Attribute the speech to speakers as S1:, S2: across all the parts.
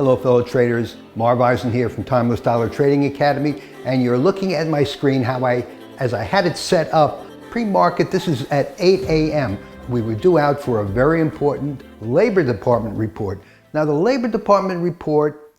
S1: Hello fellow traders, Marv Eisen here from Timeless Dollar Trading Academy, and you're looking at my screen as I had it set up pre-market. This is at 8 a.m. We were due out for a very important Labor Department report. Now the Labor Department report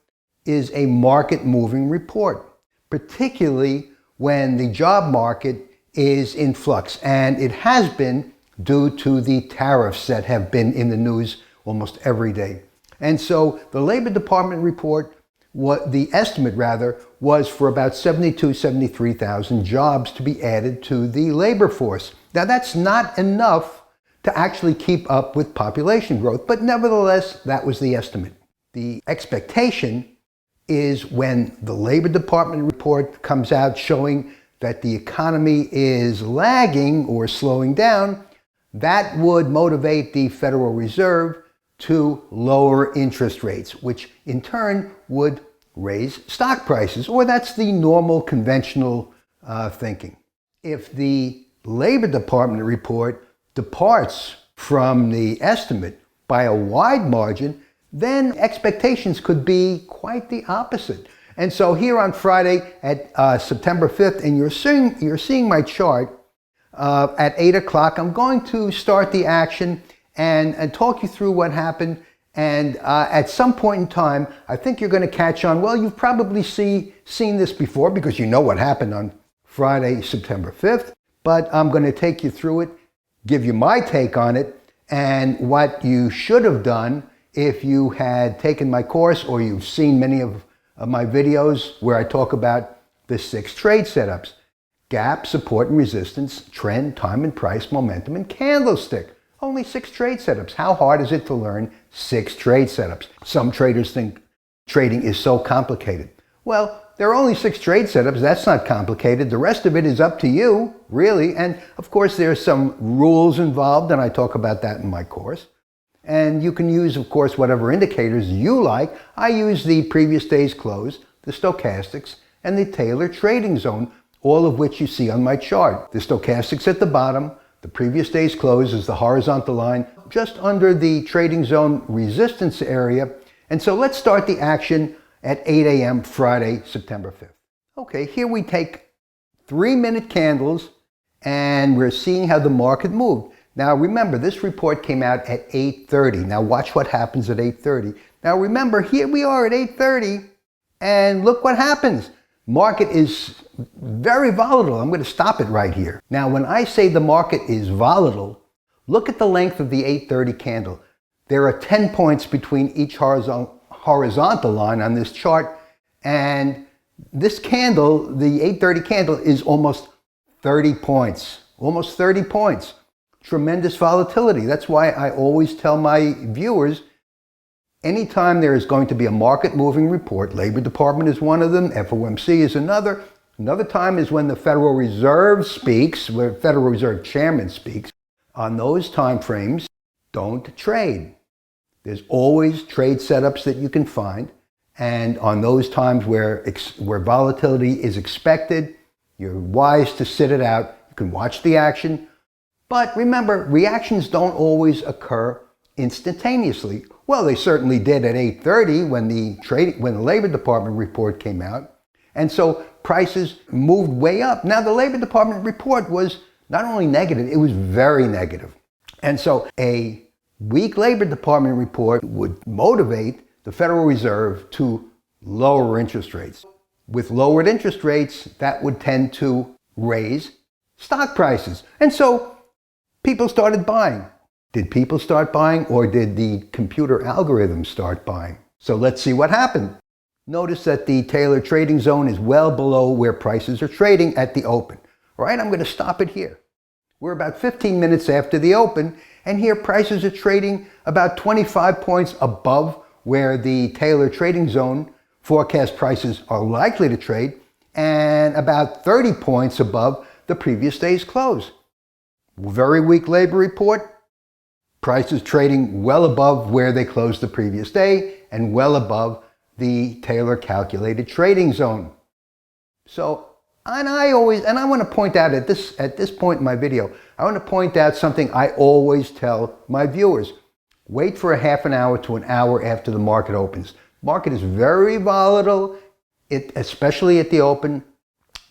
S1: is a market moving report, particularly when the job market is in flux, and it has been due to the tariffs that have been in the news almost every day. And so the Labor Department report, the estimate rather, was for about 73,000 jobs to be added to the labor force. Now that's not enough to actually keep up with population growth, but nevertheless, that was the estimate. The expectation is when the Labor Department report comes out showing that the economy is lagging or slowing down, that would motivate the Federal Reserve to lower interest rates, which in turn would raise stock prices, or that's the normal conventional thinking. If the Labor Department report departs from the estimate by a wide margin, then expectations could be quite the opposite. And so here on Friday at September 5th, and you're seeing my chart at 8 o'clock, I'm going to start the action and talk you through what happened. And at some point in time, I think you're going to catch on. Well, you've probably seen this before because you know what happened on Friday, September 5th. But I'm going to take you through it, give you my take on it, and what you should have done if you had taken my course or you've seen many of my videos where I talk about the 6 trade setups: gap, support and resistance, trend, time and price, momentum, and candlestick. Only 6 trade setups. How hard is it to learn 6 trade setups? Some traders think trading is so complicated. Well, there are only 6 trade setups. That's not complicated. The rest of it is up to you, really. And of course, there's some rules involved, and I talk about that in my course. And you can use, of course, whatever indicators you like. I use the previous day's close, the stochastics, and the Taylor trading zone, all of which you see on my chart. The stochastics at the bottom, the previous day's close is the horizontal line just under the trading zone resistance area. And so let's start the action at 8 a.m. Friday, September 5th. Okay, here we take 3-minute candles and we're seeing how the market moved. Now remember, this report came out at 8:30. Now watch what happens at 8:30. Now remember, here we are at 8:30 and look what happens. Market is very volatile. I'm going to stop it right here. Now, when I say the market is volatile, look at the length of the 8:30 candle. There are 10 points between each horizontal line on this chart, and this candle, the 8:30 candle, is almost 30 points. Almost 30 points. Tremendous volatility. That's why I always tell my viewers, anytime there is going to be a market moving report, Labor Department is one of them, FOMC is another. Another time is when the Federal Reserve speaks, where Federal Reserve Chairman speaks. On those time frames, don't trade. There's always trade setups that you can find. And on those times where volatility is expected, you're wise to sit it out. You can watch the action. But remember, reactions don't always occur instantaneously. Well, they certainly did at 8:30 when the Labor Department report came out. And so prices moved way up. Now, the Labor Department report was not only negative, it was very negative. And so a weak Labor Department report would motivate the Federal Reserve to lower interest rates. With lowered interest rates, that would tend to raise stock prices. And so people started buying. Did people start buying, or did the computer algorithms start buying? So let's see what happened. Notice that the Taylor trading zone is well below where prices are trading at the open. All right, I'm going to stop it here. We're about 15 minutes after the open, and here prices are trading about 25 points above where the Taylor trading zone forecast prices are likely to trade, and about 30 points above the previous day's close. Very weak labor report. Prices trading well above where they closed the previous day and well above the Taylor calculated trading zone. So, and I want to point out at this point in my video, I want to point out something I always tell my viewers. Wait for a half an hour to an hour after the market opens. Market is very volatile, especially at the open.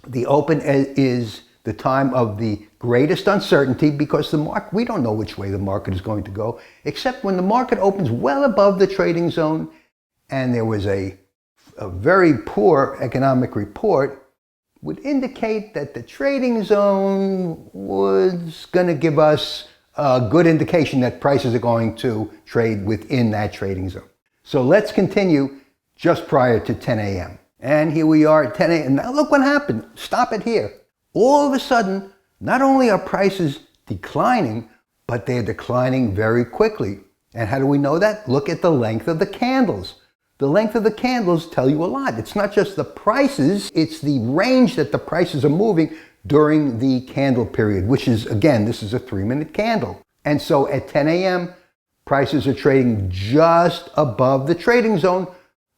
S1: The open is the time of the greatest uncertainty because the market, we don't know which way the market is going to go, except when the market opens well above the trading zone. And there was a very poor economic report would indicate that the trading zone was going to give us a good indication that prices are going to trade within that trading zone. So let's continue just prior to 10 a.m. And here we are at 10 a.m. Now look what happened. Stop it here. All of a sudden, not only are prices declining, but they're declining very quickly. And how do we know that? Look at the length of the candles. The length of the candles tell you a lot. It's not just the prices, it's the range that the prices are moving during the candle period, which is, again, this is a 3-minute candle. And so at 10 a.m., prices are trading just above the trading zone,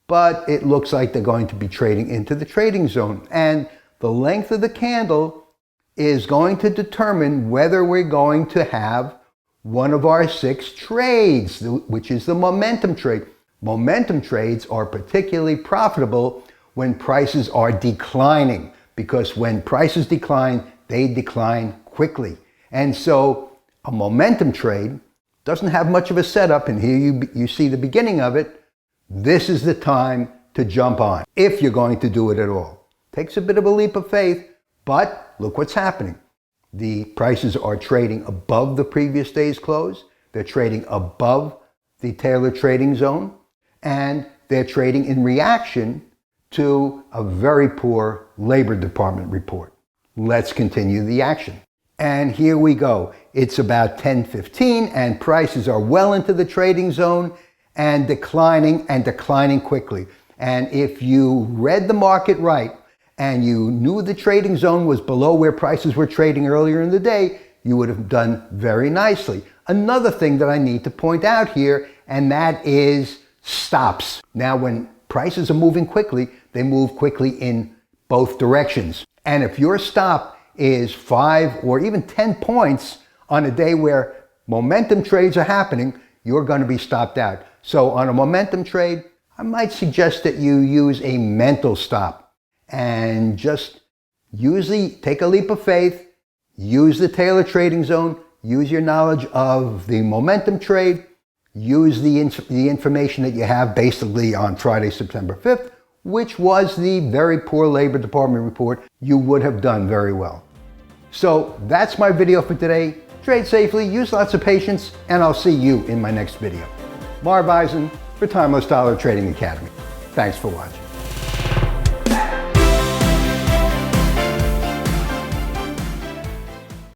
S1: but it looks like they're going to be trading into the trading zone. And the length of the candle is going to determine whether we're going to have one of our 6 trades, which is the momentum trade. Momentum trades are particularly profitable when prices are declining, because when prices decline, they decline quickly. And so a momentum trade doesn't have much of a setup, and here you see the beginning of it. This is the time to jump on, if you're going to do it at all. Takes a bit of a leap of faith, but look what's happening. The prices are trading above the previous day's close. They're trading above the Taylor trading zone. And they're trading in reaction to a very poor Labor Department report. Let's continue the action. And here we go. It's about 10:15 and prices are well into the trading zone and declining quickly. And if you read the market right and you knew the trading zone was below where prices were trading earlier in the day, you would have done very nicely. Another thing that I need to point out here, and that is stops. Now, when prices are moving quickly, they move quickly in both directions. And if your stop is 5 or even 10 points on a day where momentum trades are happening, you're going to be stopped out. So on a momentum trade, I might suggest that you use a mental stop and just usually take a leap of faith, use the Taylor trading zone, use your knowledge of the momentum trade, use the information that you have basically on Friday, September 5th, which was the very poor Labor Department report. You would have done very well. So that's my video for today. Trade safely, use lots of patience, and I'll see you in my next video. Marv Eisen for Timeless Dollar Trading Academy. Thanks for watching.